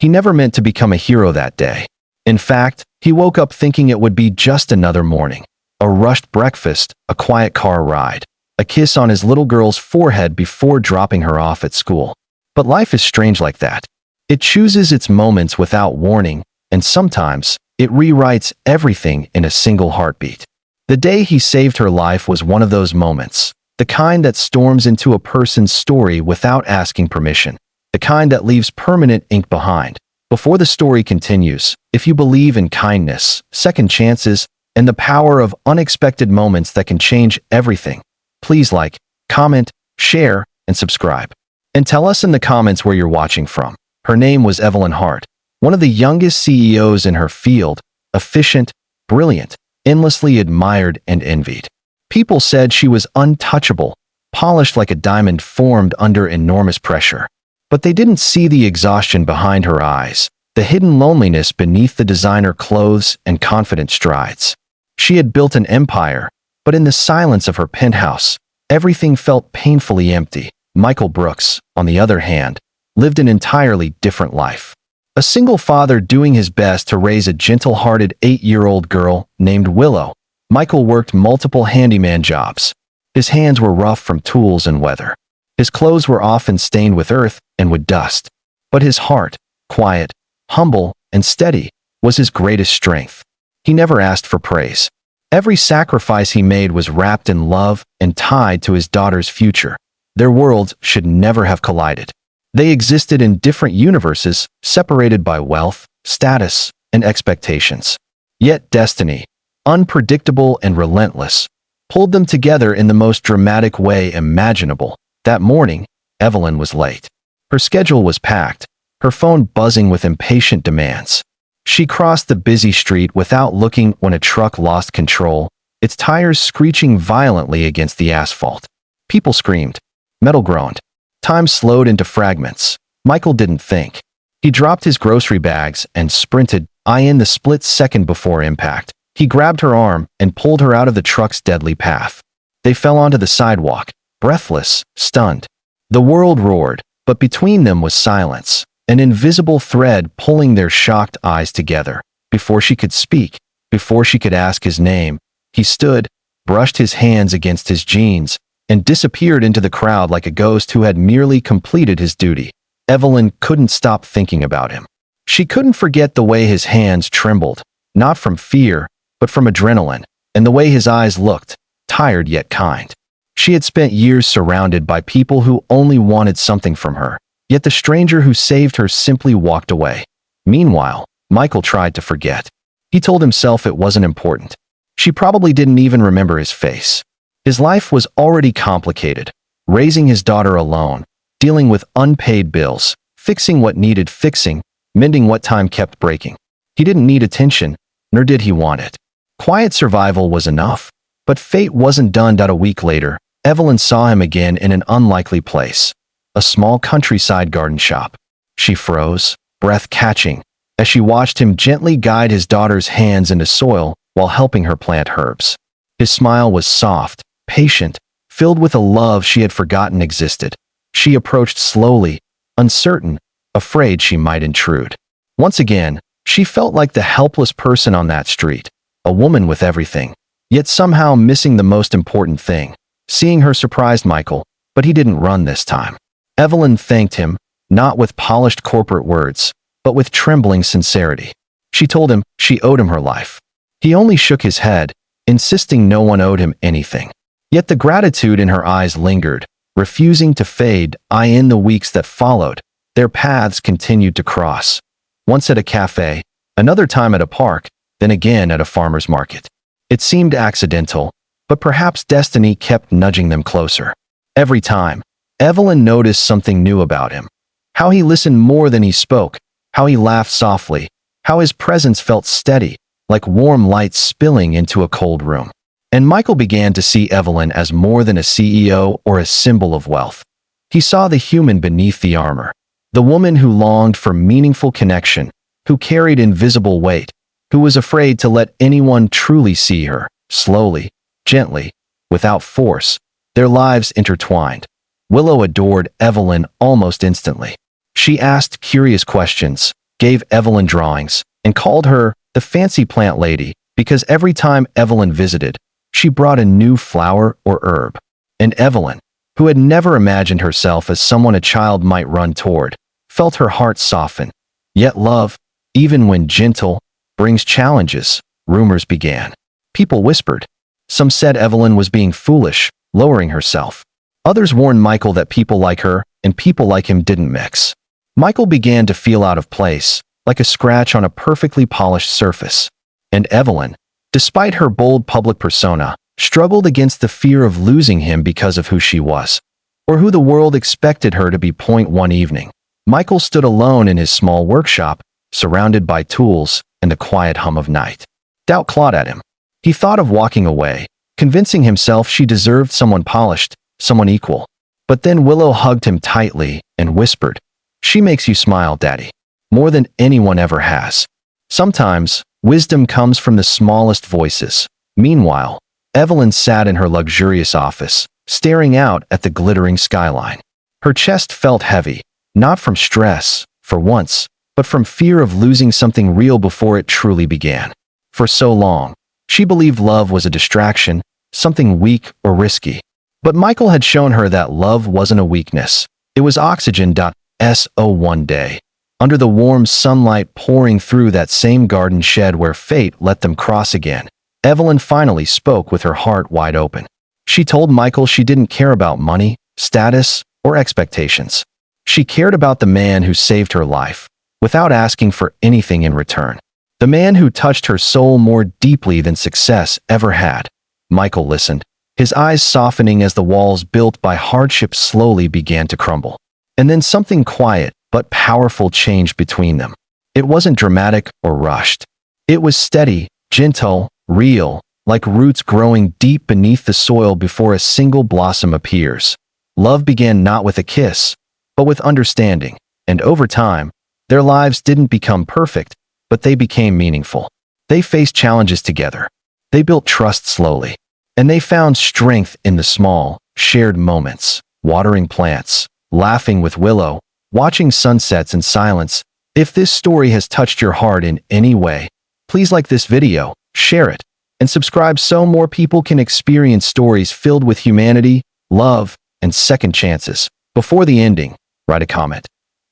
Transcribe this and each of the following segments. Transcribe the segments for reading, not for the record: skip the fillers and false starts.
He never meant to become a hero that day. In fact, he woke up thinking it would be just another morning. A rushed breakfast, a quiet car ride, a kiss on his little girl's forehead before dropping her off at school. But life is strange like that. It chooses its moments without warning, and sometimes it rewrites everything in a single heartbeat. The day he saved her life was one of those moments, the kind that storms into a person's story without asking permission, the kind that leaves permanent ink behind. Before the story continues, if you believe in kindness, second chances, and the power of unexpected moments that can change everything, please like, comment, share, and subscribe. And tell us in the comments where you're watching from. Her name was Evelyn Hart, one of the youngest CEOs in her field, efficient, brilliant, endlessly admired and envied. People said she was untouchable, polished like a diamond formed under enormous pressure. But they didn't see the exhaustion behind her eyes, the hidden loneliness beneath the designer clothes and confident strides. She had built an empire, but in the silence of her penthouse, everything felt painfully empty. Michael Brooks, on the other hand, lived an entirely different life. A single father doing his best to raise a gentle-hearted 8-year-old girl named Willow. Michael worked multiple handyman jobs. His hands were rough from tools and weather. His clothes were often stained with earth and with dust. But his heart, quiet, humble, and steady, was his greatest strength. He never asked for praise. Every sacrifice he made was wrapped in love and tied to his daughter's future. Their worlds should never have collided. They existed in different universes, separated by wealth, status, and expectations. Yet destiny, unpredictable and relentless, pulled them together in the most dramatic way imaginable. That morning, Evelyn was late. Her schedule was packed, her phone buzzing with impatient demands. She crossed the busy street without looking when a truck lost control, its tires screeching violently against the asphalt. People screamed. Metal groaned. Time slowed into fragments. Michael didn't think. He dropped his grocery bags and sprinted, in the split second before impact. He grabbed her arm and pulled her out of the truck's deadly path. They fell onto the sidewalk, breathless, stunned. The world roared, but between them was silence, an invisible thread pulling their shocked eyes together. Before she could speak, before she could ask his name, he stood, brushed his hands against his jeans, and disappeared into the crowd like a ghost who had merely completed his duty. Evelyn couldn't stop thinking about him. She couldn't forget the way his hands trembled, not from fear, but from adrenaline, and the way his eyes looked, tired yet kind. She had spent years surrounded by people who only wanted something from her, yet the stranger who saved her simply walked away. Meanwhile, Michael tried to forget. He told himself it wasn't important. She probably didn't even remember his face. His life was already complicated, raising his daughter alone, dealing with unpaid bills, fixing what needed fixing, mending what time kept breaking. He didn't need attention, nor did he want it. Quiet survival was enough. But fate wasn't done. A week later, Evelyn saw him again in an unlikely place, a small countryside garden shop. She froze, breath catching, as she watched him gently guide his daughter's hands into soil while helping her plant herbs. His smile was soft, patient, filled with a love she had forgotten existed. She approached slowly, uncertain, afraid she might intrude. Once again, she felt like the helpless person on that street, a woman with everything, yet somehow missing the most important thing. Seeing her surprised Michael, but he didn't run this time. Evelyn thanked him, not with polished corporate words, but with trembling sincerity. She told him she owed him her life. He only shook his head, insisting no one owed him anything. Yet the gratitude in her eyes lingered, refusing to fade. In the weeks that followed, their paths continued to cross. Once at a cafe, another time at a park, then again at a farmer's market. It seemed accidental, but perhaps destiny kept nudging them closer. Every time, Evelyn noticed something new about him. How he listened more than he spoke, how he laughed softly, how his presence felt steady, like warm light spilling into a cold room. And Michael began to see Evelyn as more than a CEO or a symbol of wealth. He saw the human beneath the armor, the woman who longed for meaningful connection, who carried invisible weight, who was afraid to let anyone truly see her. Slowly, gently, without force, their lives intertwined. Willow adored Evelyn almost instantly. She asked curious questions, gave Evelyn drawings, and called her the fancy plant lady because every time Evelyn visited, she brought a new flower or herb. And Evelyn, who had never imagined herself as someone a child might run toward, felt her heart soften. Yet love, even when gentle, brings challenges, rumors began. People whispered. Some said Evelyn was being foolish, lowering herself. Others warned Michael that people like her and people like him didn't mix. Michael began to feel out of place, like a scratch on a perfectly polished surface. And Evelyn, despite her bold public persona, struggled against the fear of losing him because of who she was, or who the world expected her to be. One evening, Michael stood alone in his small workshop, surrounded by tools and the quiet hum of night. Doubt clawed at him. He thought of walking away, convincing himself she deserved someone polished, someone equal. But then Willow hugged him tightly and whispered, "She makes you smile, Daddy, more than anyone ever has." Sometimes, wisdom comes from the smallest voices. Meanwhile, Evelyn sat in her luxurious office, staring out at the glittering skyline. Her chest felt heavy, not from stress, for once, but from fear of losing something real before it truly began. For so long, she believed love was a distraction, something weak or risky. But Michael had shown her that love wasn't a weakness. It was oxygen. So one day, under the warm sunlight pouring through that same garden shed where fate let them cross again, Evelyn finally spoke with her heart wide open. She told Michael she didn't care about money, status, or expectations. She cared about the man who saved her life, without asking for anything in return. The man who touched her soul more deeply than success ever had. Michael listened, his eyes softening as the walls built by hardship slowly began to crumble. And then something quiet but powerful changed between them. It wasn't dramatic or rushed. It was steady, gentle, real, like roots growing deep beneath the soil before a single blossom appears. Love began not with a kiss, but with understanding, and over time, their lives didn't become perfect, but they became meaningful. They faced challenges together. They built trust slowly. And they found strength in the small, shared moments, watering plants, laughing with Willow, watching sunsets in silence. If this story has touched your heart in any way, please like this video, share it, and subscribe so more people can experience stories filled with humanity, love, and second chances. Before the ending, write a comment.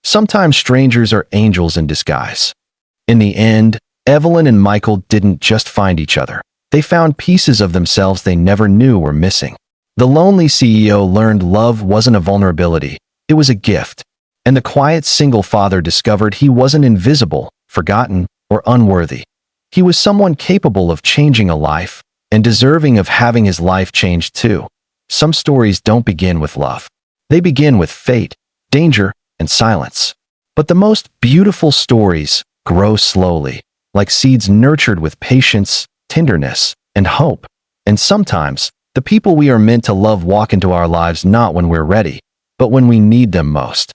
Sometimes strangers are angels in disguise. In the end, Evelyn and Michael didn't just find each other. They found pieces of themselves they never knew were missing. The lonely CEO learned love wasn't a vulnerability, it was a gift. And the quiet single father discovered he wasn't invisible, forgotten, or unworthy. He was someone capable of changing a life, and deserving of having his life changed too. Some stories don't begin with love. They begin with fate, danger, and silence. But the most beautiful stories grow slowly, like seeds nurtured with patience, tenderness, and hope. And sometimes, the people we are meant to love walk into our lives not when we're ready, but when we need them most.